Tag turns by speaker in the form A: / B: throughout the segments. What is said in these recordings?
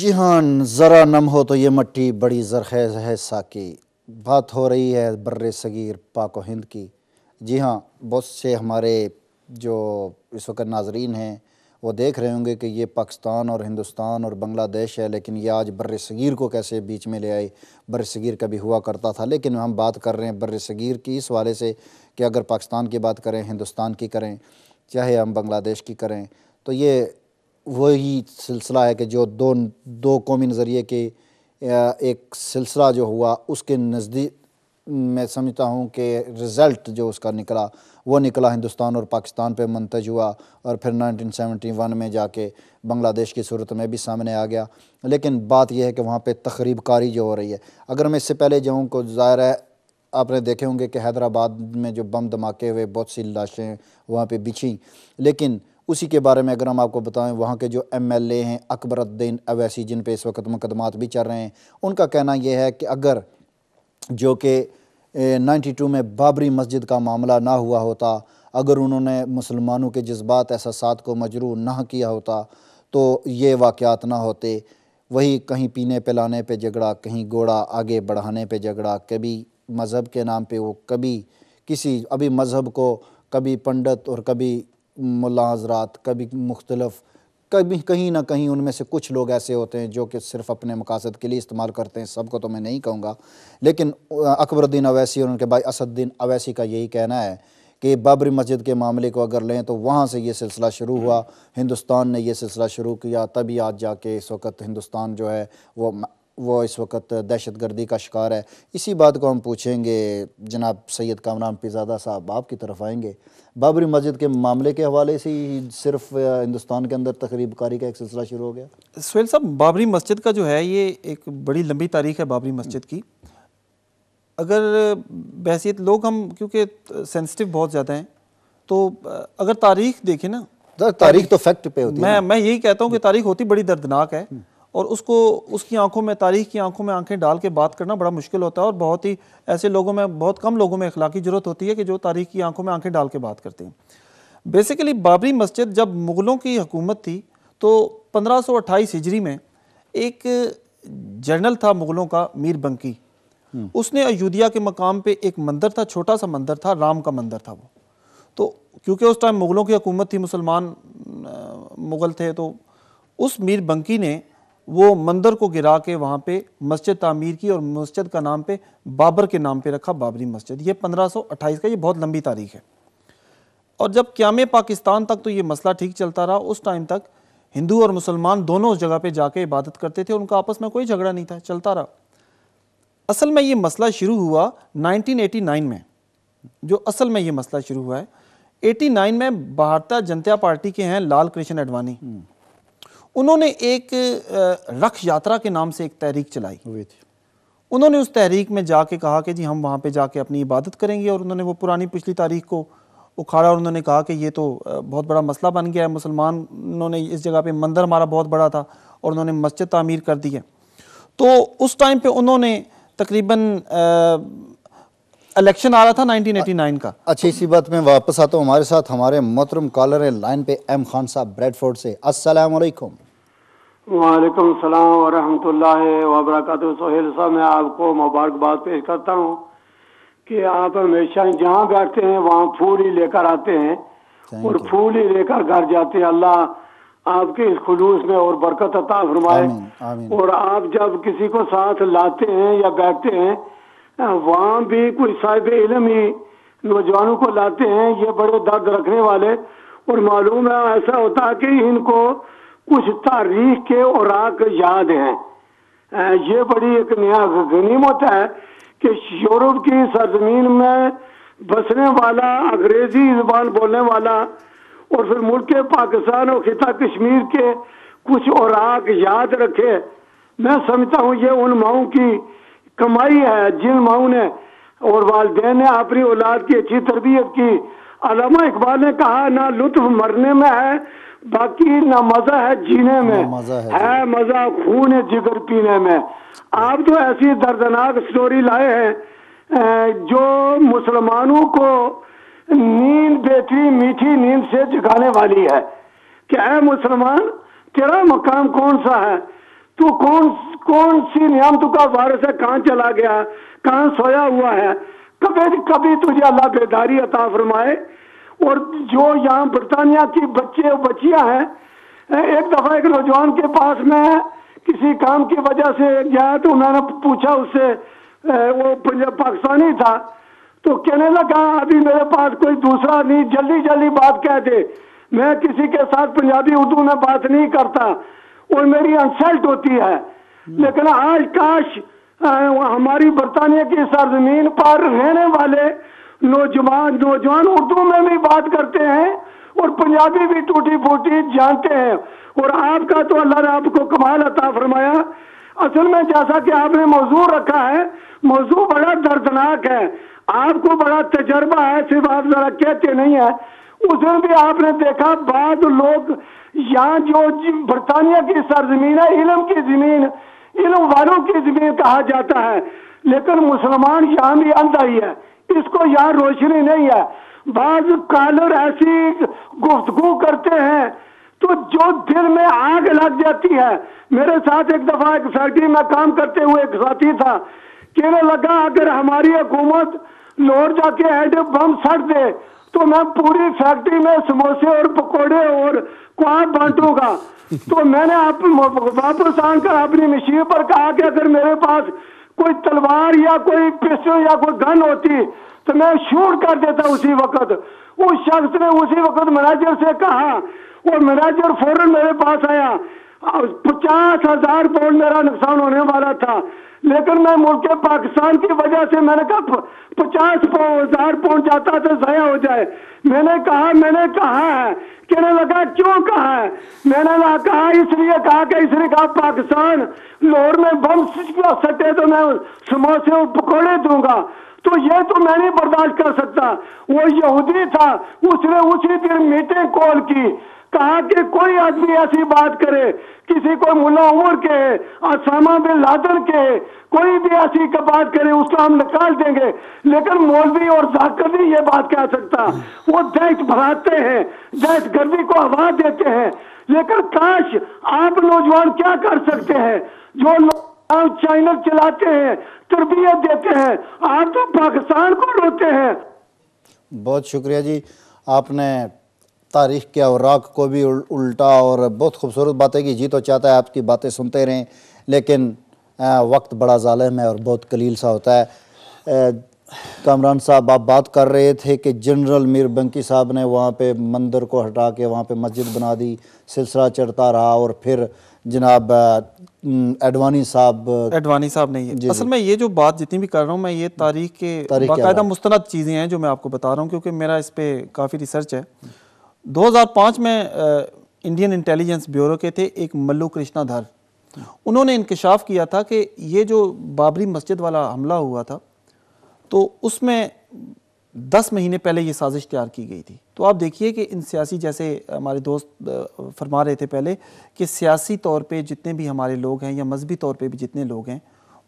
A: جی ہاں، ذرا نم ہو تو یہ مٹی بڑی زرخیز ہے ساکی. بات ہو رہی ہے بر صغیر پاک و ہند کی. جی ہاں، بہت سے ہمارے جو اس وقت ناظرین ہیں وہ دیکھ رہے ہوں گے کہ یہ پاکستان اور ہندوستان اور بنگلہ دیش ہے، لیکن یہ آج بر صغیر کو کیسے بیچ میں لے آئے. بر صغیر کبھی ہوا کرتا تھا، لیکن ہم بات کر رہے ہیں بر صغیر کی اس حوالے سے کہ اگر پاکستان کی بات کریں، ہندوستان کی کریں، چاہے ہم بنگلہ دیش کی کریں، تو یہ وہی سلسلہ ہے کہ جو دو قومی نظریے کے ایک سلسلہ جو ہوا اس کے نزدیک میں سمجھتا ہوں کہ رزلٹ جو اس کا نکلا وہ نکلا ہندوستان اور پاکستان پہ منتج ہوا، اور پھر 1971 میں جا کے بنگلہ دیش کی صورت میں بھی سامنے آ گیا. لیکن بات یہ ہے کہ وہاں پہ تخریب کاری جو ہو رہی ہے. اگر میں اس سے پہلے جاؤں کو ظاہر ہے آپ نے دیکھے ہوں گے کہ حیدرآباد میں جو بم دھماکے ہوئے، بہت سی لاشیں وہاں پہ بچھیں. لیکن اسی کے بارے میں اگر ہم آپ کو بتائیں، وہاں کے جو ایم ایل اے ہیں اکبر الدین اویسی، جن پہ اس وقت مقدمات بھی چل رہے ہیں، ان کا کہنا یہ ہے کہ اگر جو کہ 92 میں بابری مسجد کا معاملہ نہ ہوا ہوتا، اگر انہوں نے مسلمانوں کے جذبات احساسات کو مجروح نہ کیا ہوتا تو یہ واقعات نہ ہوتے. وہی کہیں پینے پلانے پہ جھگڑا، کہیں گھوڑا آگے بڑھانے پہ جھگڑا، کبھی مذہب کے نام پہ وہ کبھی کسی ابھی مذہب کو کبھی پنڈت اور کبھی ملا حضرات، کبھی مختلف، کبھی کہیں نہ کہیں ان میں سے کچھ لوگ ایسے ہوتے ہیں جو کہ صرف اپنے مقاصد کے لیے استعمال کرتے ہیں. سب کو تو میں نہیں کہوں گا، لیکن اکبر الدین اویسی اور ان کے بھائی اسد الدین اویسی کا یہی کہنا ہے کہ بابری مسجد کے معاملے کو اگر لیں تو وہاں سے یہ سلسلہ شروع ہوا، ہندوستان نے یہ سلسلہ شروع کیا، تبھی آج جا کے اس وقت ہندوستان جو ہے وہ اس وقت دہشت گردی کا شکار ہے. اسی بات کو ہم پوچھیں گے جناب سید کامران پیرزادہ صاحب، آپ کی طرف آئیں گے. بابری مسجد کے معاملے کے حوالے سے ہی صرف ہندوستان کے اندر تخریب کاری کا ایک سلسلہ شروع ہو گیا؟
B: سہیل صاحب، بابری مسجد کا جو ہے یہ ایک بڑی لمبی تاریخ ہے بابری مسجد کی. اگر بحیثیت لوگ ہم کیونکہ سینسٹیو بہت زیادہ ہیں، تو اگر تاریخ دیکھیں نا،
A: تاریخ تو فیکٹ پہ ہوتی ہے.
B: میں یہی کہتا ہوں کہ تاریخ ہوتی بڑی دردناک ہے، اور اس کی آنکھوں میں، تاریخ کی آنکھوں میں آنکھیں ڈال کے بات کرنا بڑا مشکل ہوتا ہے، اور بہت ہی ایسے لوگوں میں، بہت کم لوگوں میں اخلاقی جرات ہوتی ہے کہ جو تاریخ کی آنکھوں میں آنکھیں ڈال کے بات کرتے ہیں. بیسیکلی بابری مسجد جب مغلوں کی حکومت تھی تو 1528 ہجری میں ایک جنرل تھا مغلوں کا، میر بنکی. اس نے ایودھیا کے مقام پہ ایک مندر تھا، چھوٹا سا مندر تھا، رام کا مندر تھا وہ. تو کیونکہ اس ٹائم مغلوں کی حکومت تھی، مسلمان مغل تھے، تو اس میر بنکی نے وہ مندر کو گرا کے وہاں پہ مسجد تعمیر کی، اور مسجد کا نام پہ بابر کے نام پہ رکھا، بابری مسجد. یہ 1528 کا، یہ بہت لمبی تاریخ ہے. اور جب قیام پاکستان تک تو یہ مسئلہ ٹھیک چلتا رہا. اس ٹائم تک ہندو اور مسلمان دونوں اس جگہ پہ جا کے عبادت کرتے تھے، ان کا آپس میں کوئی جھگڑا نہیں تھا، چلتا رہا. اصل میں یہ مسئلہ شروع ہوا 1989 میں. جو اصل میں یہ مسئلہ شروع ہوا ہے 89 میں، بھارتیہ جنتا پارٹی کے ہیں لال کرشن اڈوانی، انہوں نے ایک رکھ یاترا کے نام سے ایک تحریک چلائی. انہوں نے اس تحریک میں جا کے کہا کہ جی ہم وہاں پہ جا کے اپنی عبادت کریں گے، اور انہوں نے وہ پرانی پچھلی تاریخ کو اکھاڑا، اور انہوں نے کہا کہ یہ تو بہت بڑا مسئلہ بن گیا ہے. مسلمانوں نے اس جگہ پہ مندر ہمارا بہت بڑا تھا، اور انہوں نے مسجد تعمیر کر دی ہے. تو اس ٹائم پہ انہوں نے تقریباً الیکشن آ رہا تھا 1989 کا.
A: اچھا، اسی بات میں واپس آتا ہوں. ہمارے ساتھ ہمارے محترم کالر ہیں لائن پہ، ایم خان صاحب بریڈ فورڈ سے. السلام علیکم.
C: وعلیکم السلام ورحمۃ اللہ وبرکاتہ. سہیل صاحب، میں آپ کو مبارکباد پیش کرتا ہوں کہ آپ ہمیشہ جہاں بیٹھتے ہیں وہاں پھول ہی لے کر آتے ہیں اور پھول ہی لے کر گھر جاتے ہیں. اللہ آپ کے اس خلوص میں اور برکت عطا فرمائے. اور آپ جب کسی کو ساتھ لاتے ہیں یا بیٹھتے ہیں وہاں بھی کوئی صاحب علم ہی نوجوانوں کو لاتے ہیں، یہ بڑے درد رکھنے والے. اور معلوم ہے ایسا ہوتا ہے کہ ان کو کچھ تاریخ کے اوراق یاد ہیں. یہ بڑی ایک نیا غنیمت ہے کہ یورپ کی سرزمین میں بسنے والا، انگریزی زبان بولنے والا، اور پھر ملک پاکستان اور خطہ کشمیر کے کچھ اوراق یاد رکھے. میں سمجھتا ہوں یہ ان ماؤں کی کمائی ہے جن ماؤں نے اور والدین نے اپنی اولاد کی اچھی تربیت کی. علامہ اقبال نے کہا نہ لطف مرنے میں ہے، باقی نہ مزہ ہے جینے میں، ہے مزہ خون جگر پینے میں. آپ تو ایسی دردناک سٹوری لائے ہیں جو مسلمانوں کو نیند بیٹھی میٹھی نیند سے جگانے والی ہے کہ اے مسلمان تیرا مقام کون سا ہے. تو کون سی نعمتوں کا وارث ہے, کہاں چلا گیا, کہاں سویا ہوا ہے. کبھی تجھے اللہ بیداری عطا فرمائے. اور جو یہاں برطانیہ کی بچے و بچیاں ہیں, ایک دفعہ ایک نوجوان کے پاس میں کسی کام کی وجہ سے گیا تو میں نے پوچھا اس سے, وہ پاکستانی تھا, تو کہنے لگا ابھی میرے پاس کوئی دوسرا نہیں, جلدی بات کہہ دے, میں کسی کے ساتھ پنجابی اردو میں بات نہیں کرتا اور میری انسلٹ ہوتی ہے. لیکن آج کاش ہماری برطانیہ کی سرزمین پر رہنے والے نوجوان اردو میں بھی بات کرتے ہیں اور پنجابی بھی ٹوٹی پھوٹی جانتے ہیں. اور آپ کا تو اللہ نے آپ کو کمال عطا فرمایا. اصل میں جیسا کہ آپ نے موضوع رکھا ہے, موضوع بڑا دردناک ہے. آپ کو بڑا تجربہ ہے, صرف آپ ذرا کہتے نہیں ہیں. اس دن بھی آپ نے دیکھا بعض لوگ یہاں جو برطانیہ کی سرزمین ہے, علم کی زمین, علم والوں کی زمین کہا جاتا ہے, لیکن مسلمان یہاں بھی اندھا ہی ہے, اس کو یہاں روشنی نہیں ہے. بعض کالر ایسی گفتگو کرتے ہیں تو جو دل میں آگ لگ جاتی ہے. میرے ساتھ ایک دفعہ ایک فیکٹری میں کام کرتے ہوئے ایک ساتھی تھا, کہنے لگا اگر ہماری حکومت لاہور جا کے ایٹم بم سٹ دے تو میں پوری فیکٹری میں سموسے اور پکوڑے اور کواب بانٹوں گا. تو میں نے واپس آ کر اپنی مشین پر کہا کہ اگر میرے پاس کوئی تلوار یا کوئی پسٹل یا کوئی گن ہوتی تو میں شوٹ کر دیتا اسی وقت. اس شخص نے اسی وقت مینیجر سے کہا اور مینیجر فوراً میرے پاس آیا. 50,000 پاؤنڈ میرا نقصان ہونے والا تھا, لیکن میں ملک پاکستان کی وجہ سے میں نے کہا 50,000 پاؤنڈ جاتا تو ضائع ہو جائے. میں نے کہا ہے. کہنے لگا کیوں کہا ہے؟ میں نے کہا اس لیے کہا پاکستان لاہور میں بم سٹے تو میں سموسے اور پکوڑے دوں گا. تو یہ تو میں نہیں برداشت کر سکتا. وہ یہودی تھا, اس نے اسی دن میٹنگ کال کی, کہا کہ کوئی آدمی ایسی بات کرے, کسی کو ملا عمر کے, اسامہ بن لادن کے, کوئی بھی ایسی بات کرے اس کو ہم نکال دیں گے, لیکن مولوی اور ذاکر نہیں یہ بات کہہ سکتا. وہ دہشت بھراتے ہیں, دہشت گردی کو ہوا دیتے ہیں. لیکن کاش آپ نوجوان کیا کر سکتے ہیں, جو چینل چلاتے ہیں, تربیت دیتے ہیں, آپ تو پاکستان کو روتے ہیں.
A: بہت شکریہ جی, آپ نے تاریخ کے اوراق کو بھی الٹا اور بہت خوبصورت باتیں کی. جی تو چاہتا ہے آپ کی باتیں سنتے رہیں, لیکن وقت بڑا ظالم ہے اور بہت قلیل سا ہوتا ہے. کامران صاحب آپ بات کر رہے تھے کہ جنرل میر بنکی صاحب نے وہاں پہ مندر کو ہٹا کے وہاں پہ مسجد بنا دی, سلسلہ چڑھتا رہا, اور پھر جناب ایڈوانی صاحب
B: نہیں. اصل میں یہ جو بات جتنی بھی کر رہا ہوں میں, یہ تاریخ کے باقاعدہ مستند چیزیں ہیں جو میں آپ کو بتا رہا ہوں, کیونکہ میرا اس پہ کافی ریسرچ ہے. 2005 میں انڈین انٹیلیجنس بیورو کے تھے ایک ملو کرشنا دھر, انہوں نے انکشاف کیا تھا کہ یہ جو بابری مسجد والا حملہ ہوا تھا تو اس میں 10 مہینے پہلے یہ سازش تیار کی گئی تھی. تو آپ دیکھیے کہ ان سیاسی, جیسے ہمارے دوست فرما رہے تھے پہلے کہ سیاسی طور پہ جتنے بھی ہمارے لوگ ہیں یا مذہبی طور پہ بھی جتنے لوگ ہیں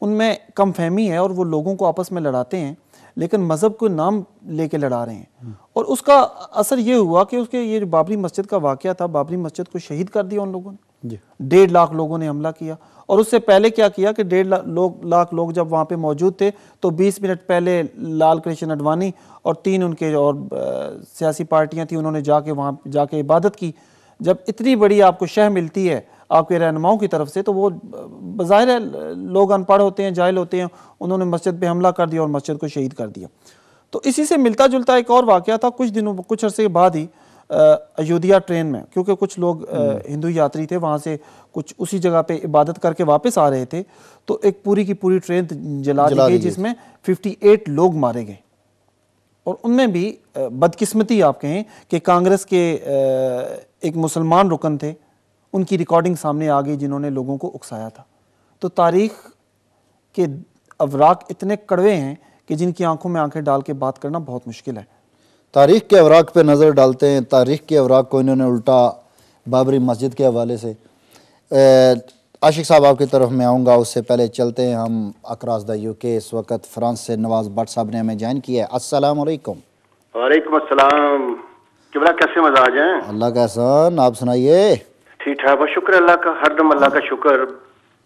B: ان میں کم فہمی ہے اور وہ لوگوں کو آپس میں لڑاتے ہیں, لیکن مذہب کو نام لے کے لڑا رہے ہیں. اور اس کا اثر یہ ہوا کہ اس کے یہ جو بابری مسجد کا واقعہ تھا, بابری مسجد کو شہید کر دیا ان لوگوں نے. 1.5 لاکھ لوگوں نے حملہ کیا, اور اس سے پہلے کیا کیا کہ 1.5 لاکھ لوگ جب وہاں پہ موجود تھے تو 20 منٹ پہلے لال کرشن اڈوانی اور 3 ان کے اور سیاسی پارٹیاں تھیں, انہوں نے جا کے وہاں جا کے عبادت کی. جب اتنی بڑی آپ کو شہ ملتی ہے آپ کے رہنماؤں کی طرف سے تو وہ بظاہر ہے لوگ ان پڑھ ہوتے ہیں, جاہل ہوتے ہیں, انہوں نے مسجد پہ حملہ کر دیا اور مسجد کو شہید کر دیا. تو اسی سے ملتا جلتا ایک اور واقعہ تھا کچھ عرصے بعد ہی ایودھیا ٹرین میں, کیونکہ کچھ لوگ ہندو یاتری تھے, وہاں سے کچھ اسی جگہ پہ عبادت کر کے واپس آ رہے تھے, تو ایک پوری کی پوری ٹرین جلا دی گئی جس میں 58 لوگ مارے گئے. اور ان میں بھی بدقسمتی آپ کہیں کہ کانگریس کے ایک مسلمان رکن تھے, ان کی ریکارڈنگ سامنے آ گئی جنہوں نے لوگوں کو اکسایا تھا. تو تاریخ کے اوراق اتنے کڑوے ہیں کہ جن کی آنکھوں میں آنکھیں ڈال کے بات کرنا بہت مشکل ہے.
A: تاریخ کے اوراق پہ نظر ڈالتے ہیں, تاریخ کے اوراق کو انہوں نے الٹا بابری مسجد کے حوالے سے. عاشق صاحب آپ کی طرف میں آؤں گا, اس سے پہلے چلتے ہیں ہم اکراس دا UK. اس وقت فرانس سے نواز بٹ صاحب نے ہمیں جوائن کیا ہے. السلام علیکم.
D: وعلیکم السلام. کبلا کیسے مزاج ہیں؟
A: اللہ کا احسان, آپ سنائیے.
D: ٹھیک ٹھاک, بس شکر اللہ کا, ہر دم اللہ کا شکر.